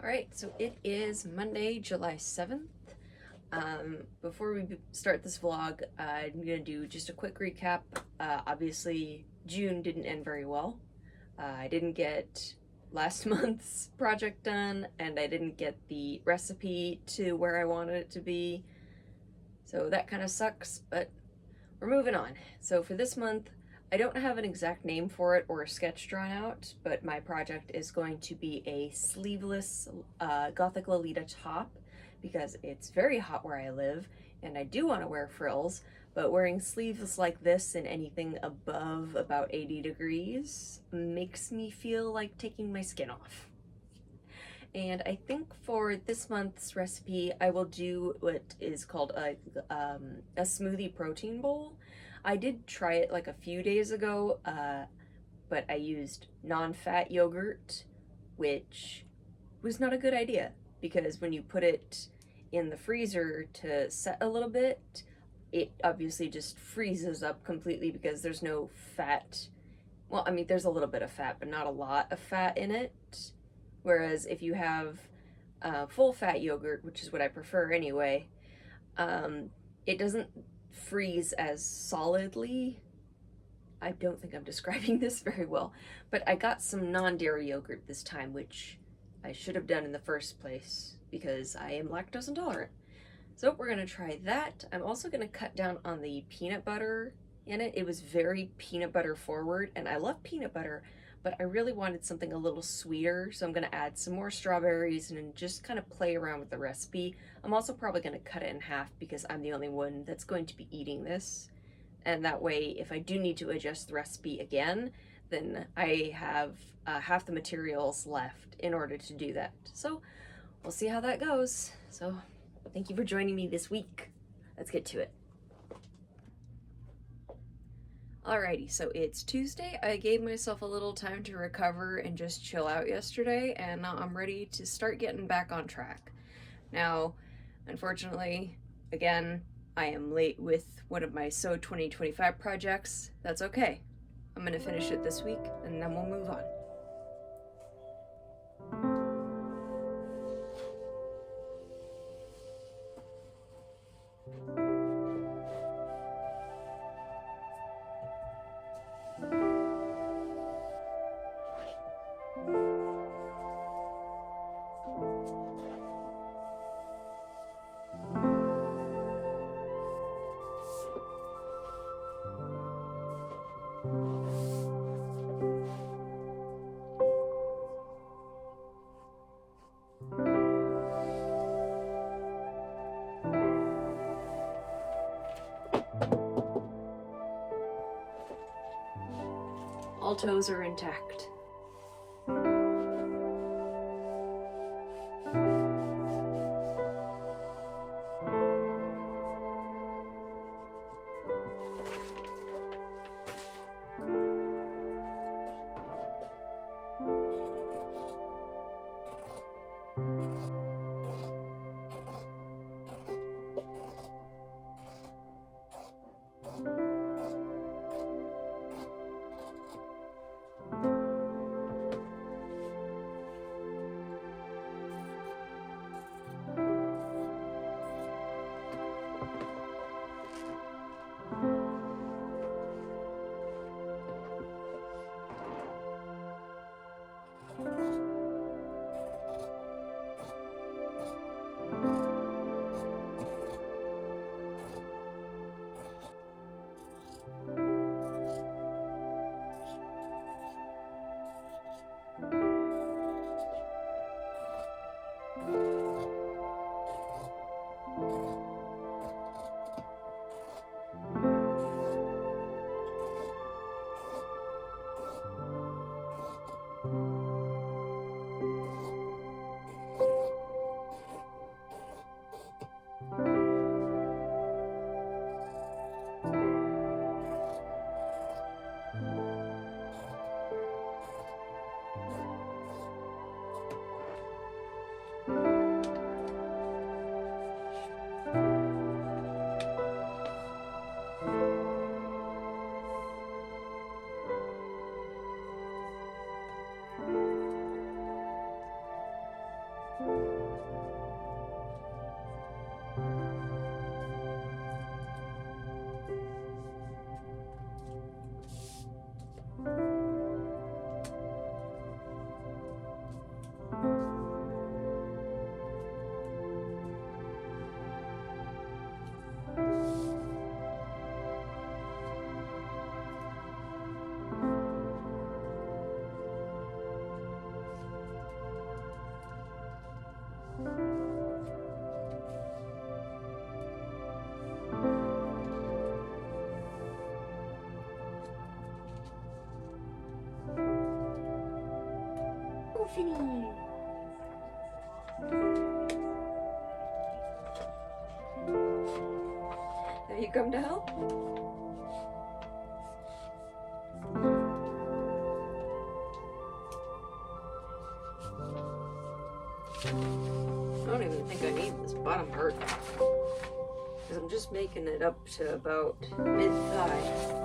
Alright, so it is Monday, July 7th. Before we start this vlog, I'm gonna do just a quick recap. Obviously, June didn't end very well. I didn't get last month's project done, and I didn't get the recipe to where I wanted it to be. So that kind of sucks, but we're moving on. So for this month, I don't have an exact name for it or a sketch drawn out, but my project is going to be a sleeveless Gothic Lolita top because it's very hot where I live and I do want to wear frills, but wearing sleeves like this and anything above about 80 degrees makes me feel like taking my skin off. And I think for this month's recipe, I will do what is called a smoothie protein bowl. I did try it like a few days ago, but I used non-fat yogurt, which was not a good idea because when you put it in the freezer to set a little bit, it obviously just freezes up completely because there's no fat. Well, I mean, there's a little bit of fat, but not a lot of fat in it. Whereas if you have full fat yogurt, which is what I prefer anyway, it doesn't freeze as solidly. I don't think I'm describing this very well, but I got some non-dairy yogurt this time, which I should have done in the first place because I am lactose intolerant. So we're gonna try that. I'm also gonna cut down on the peanut butter in it. It was very peanut butter forward, and I love peanut butter, but I really wanted something a little sweeter, so I'm gonna add some more strawberries and just kind of play around with the recipe. I'm also probably gonna cut it in half because I'm the only one that's going to be eating this. And that way, if I do need to adjust the recipe again, then I have half the materials left in order to do that. So we'll see how that goes. So thank you for joining me this week. Let's get to it. Alrighty, so it's Tuesday. I gave myself a little time to recover and just chill out yesterday, and now I'm ready to start getting back on track. Now, unfortunately, again, I am late with one of my SO 2025 projects. That's okay. I'm gonna finish it this week, and then we'll move on. All toes are intact. Tiffany! Have you come to help? I don't even think I need this bottom part, because I'm just making it up to about mid-thigh.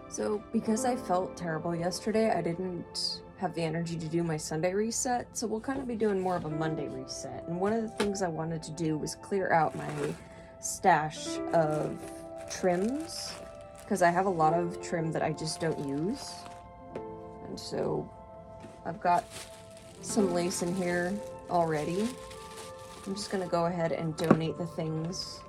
So, because I felt terrible yesterday, I didn't have the energy to do my Sunday reset, so we'll kind of be doing more of a Monday reset. And one of the things I wanted to do was clear out my stash of trims, because I have a lot of trim that I just don't use. And so I've got some lace in here already. I'm just gonna go ahead and donate the things.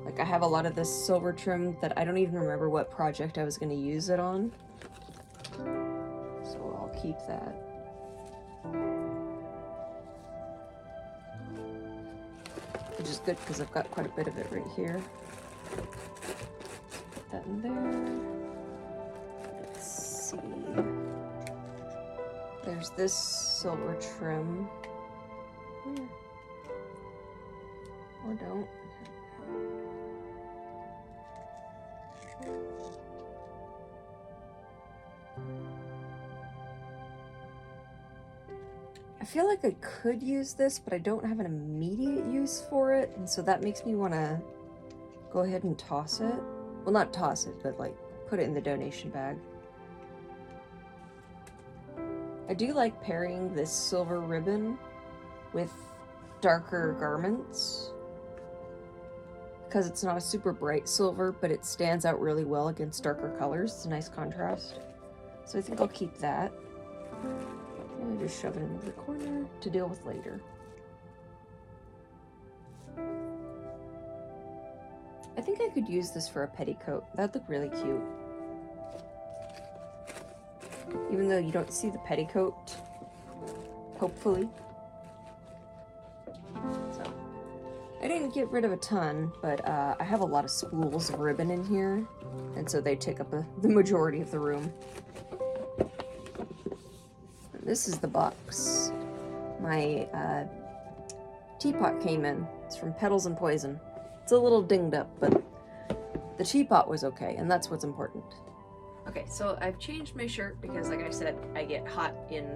Like, I have a lot of this silver trim that I don't even remember what project I was going to use it on. So I'll keep that. Which is good because I've got quite a bit of it right here. Put that in there. Let's see. There's this silver trim. Or don't. I feel like I could use this, but I don't have an immediate use for it, and so that makes me want to go ahead and toss it. Well, not toss it, but like put it in the donation bag. I do like pairing this silver ribbon with darker garments, because it's not a super bright silver, but it stands out really well against darker colors. It's a nice contrast. So I think I'll keep that. And just shove it into the corner to deal with later. I think I could use this for a petticoat. That'd look really cute. Even though you don't see the petticoat, hopefully. So, I didn't get rid of a ton, but I have a lot of spools of ribbon in here, and so they take up the majority of the room. This is the box my teapot came in. It's from Petals and Poison. It's a little dinged up, but the teapot was okay, and that's what's important. Okay, so I've changed my shirt because, like I said, I get hot in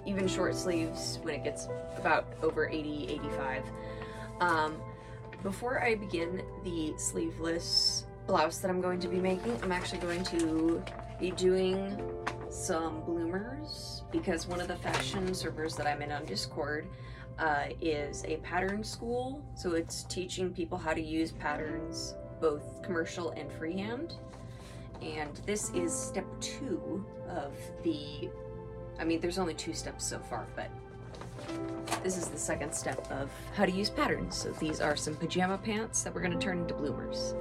even short sleeves when it gets about over 80, 85. Before I begin the sleeveless blouse that I'm going to be making, I'm actually going to be doing some bloomers, because one of the fashion servers that I'm in on Discord is a pattern school, so it's teaching people how to use patterns, both commercial and freehand. And this is step 2 of the, I mean, there's only 2 steps so far, but this is the second step of how to use patterns. So these are some pajama pants that we're going to turn into bloomers.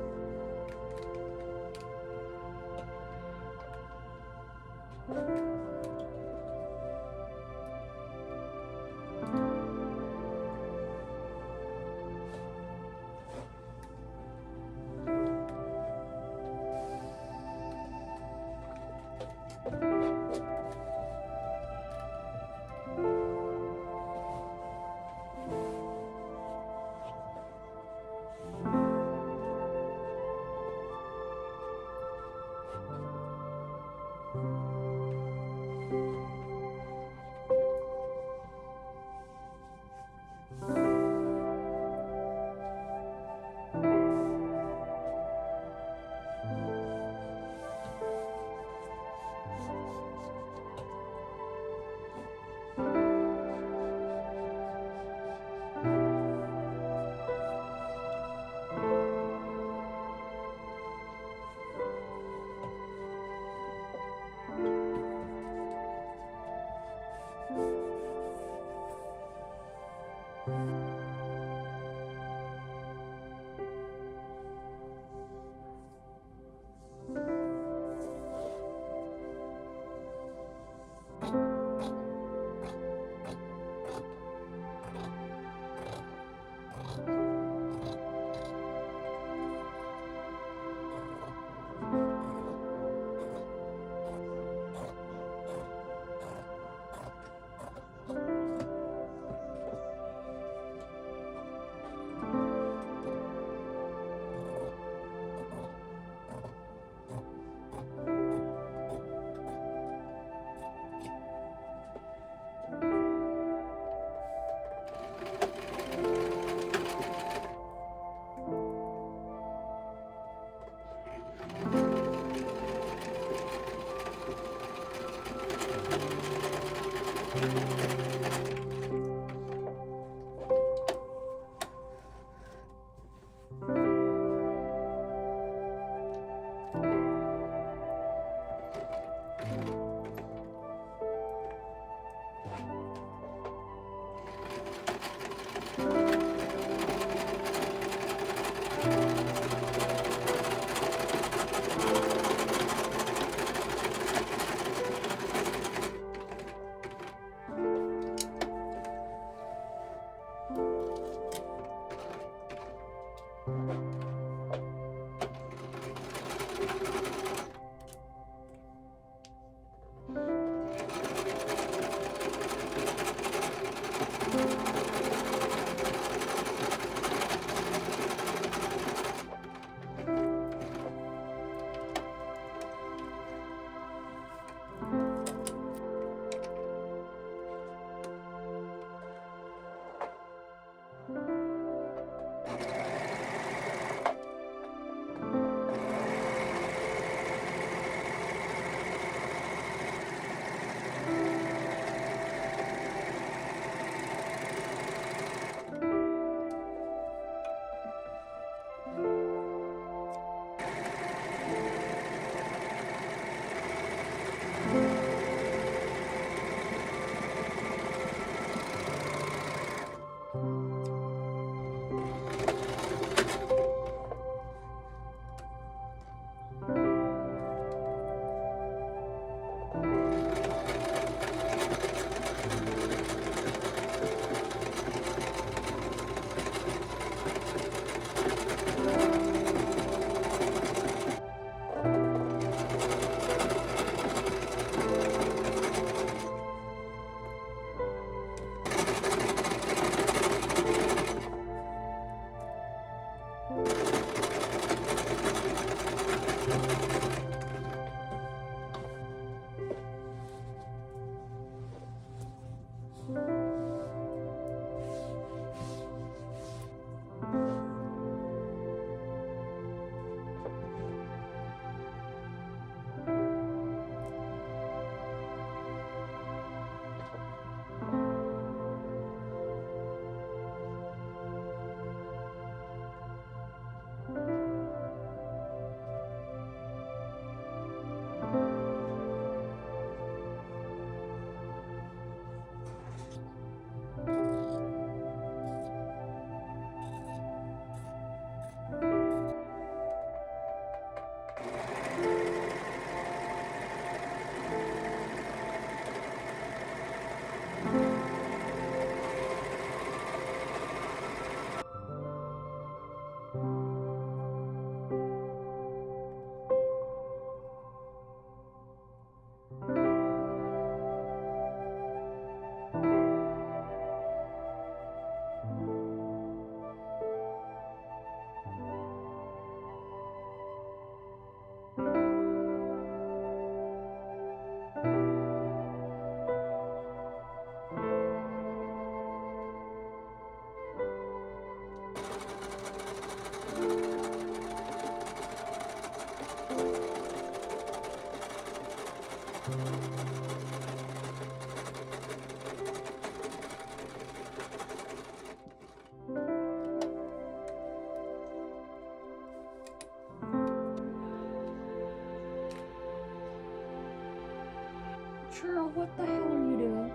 Cheryl, what the hell are you doing?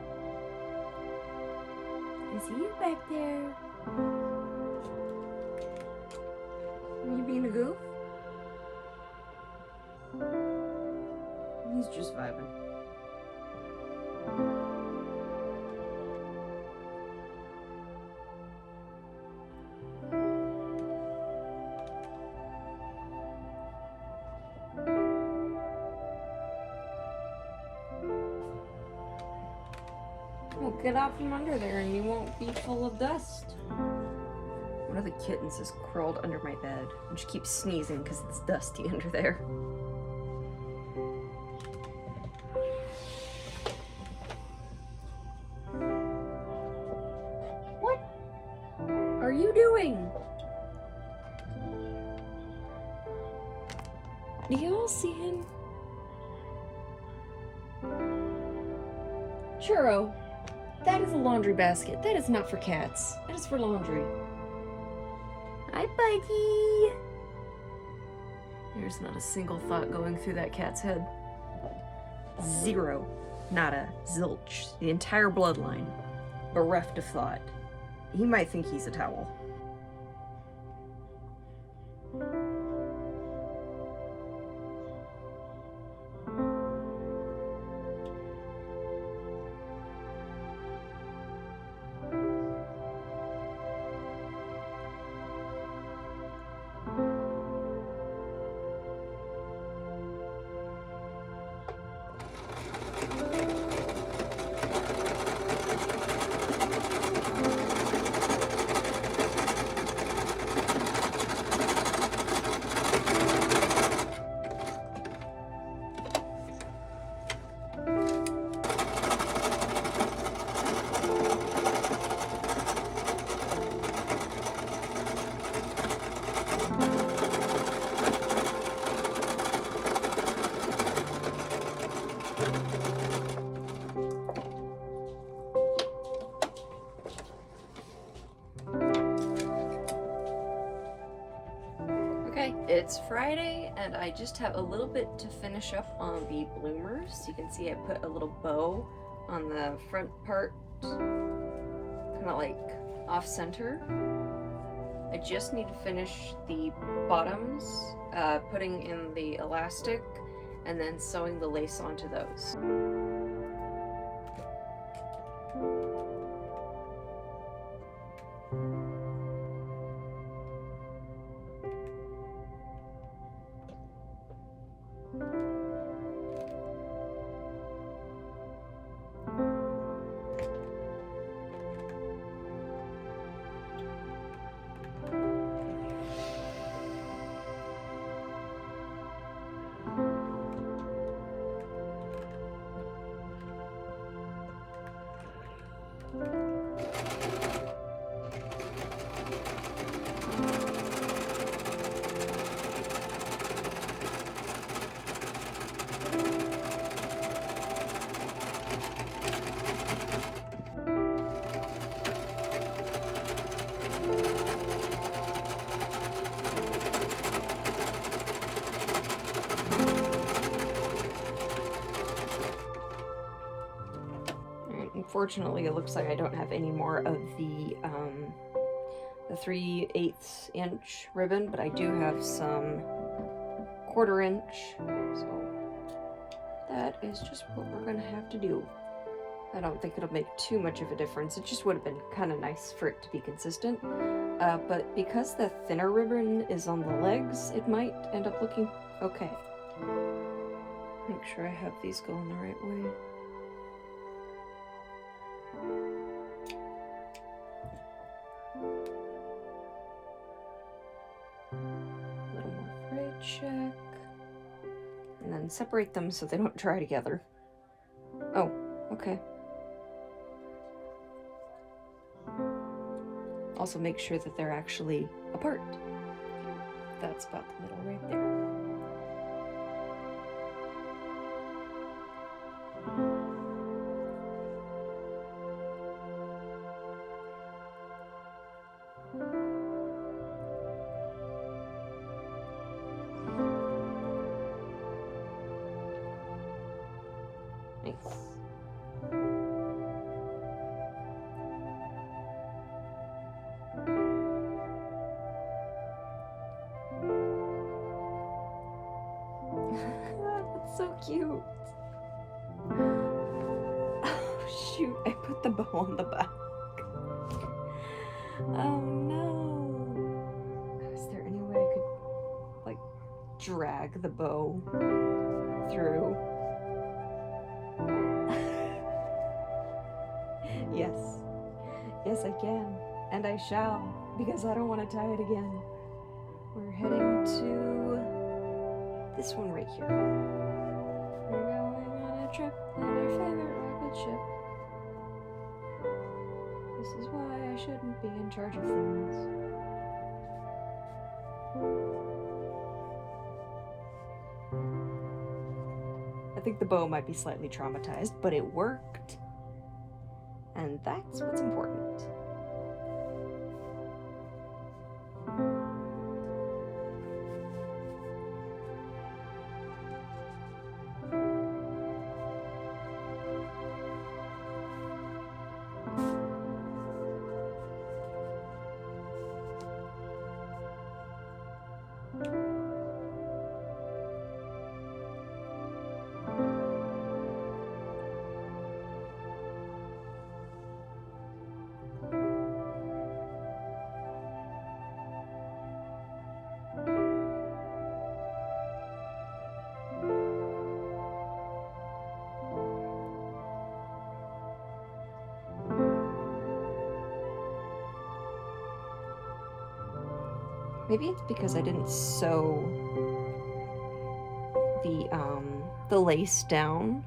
He's see you back there. Are you being a goof? He's just vibing. Well, get out from under there and you won't be full of dust. One of the kittens is curled under my bed and she keeps sneezing because it's dusty under there. What are you doing? Do y'all see him? Churro, that is a laundry basket. That is not for cats. That is for laundry. Hi, buddy. There's not a single thought going through that cat's head. Zero. Nada. Zilch. The entire bloodline. Bereft of thought. He might think he's a towel. It's Friday and I just have a little bit to finish up on the bloomers. You can see I put a little bow on the front part, kind of like off center. I just need to finish the bottoms, putting in the elastic and then sewing the lace onto those. Unfortunately, it looks like I don't have any more of the 3/8 inch ribbon, but I do have some 1/4 inch, so that is just what we're gonna have to do. I don't think it'll make too much of a difference. It just would have been kind of nice for it to be consistent, but because the thinner ribbon is on the legs, it might end up looking okay. Make sure I have these going the right way. A little more fray check. And then separate them so they don't dry together. Oh, okay. Also make sure that they're actually apart. That's about the middle right there. so cute. Oh shoot, I put the bow on the back. Oh no. Is there any way I could, like, drag the bow through? Yes. Yes, I can. And I shall, because I don't want to tie it again. We're heading to this one right here. We're going on a trip in our favorite rocket ship. This is why I shouldn't be in charge of things. I think the bow might be slightly traumatized, but it worked. And that's what's important. Maybe it's because I didn't sew the lace down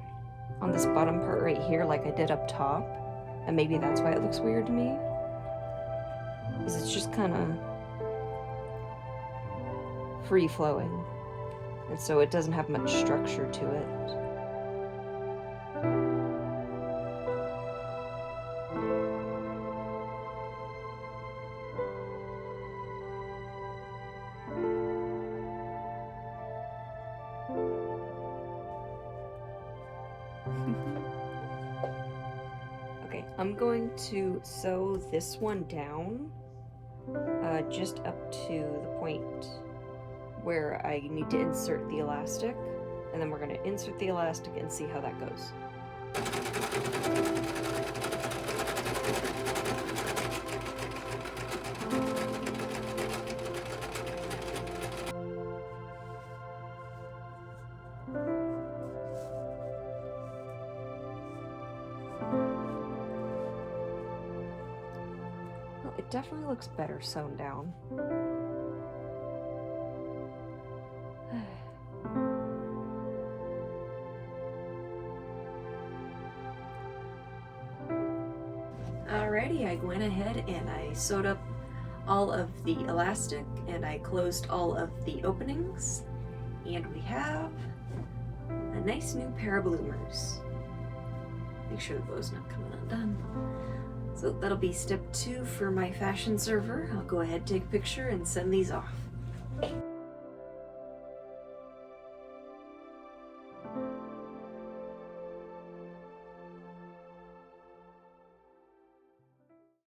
on this bottom part right here like I did up top, and maybe that's why it looks weird to me. Because it's just kind of free-flowing, and so it doesn't have much structure to it. Okay, I'm going to sew this one down just up to the point where I need to insert the elastic, and then we're going to insert the elastic and see how that goes. Well, it definitely looks better sewn down. Alrighty, I went ahead and I sewed up all of the elastic and I closed all of the openings, and we have a nice new pair of bloomers. Make sure the bow's not coming undone. So that'll be step 2 for my fashion server. I'll go ahead, take a picture, and send these off.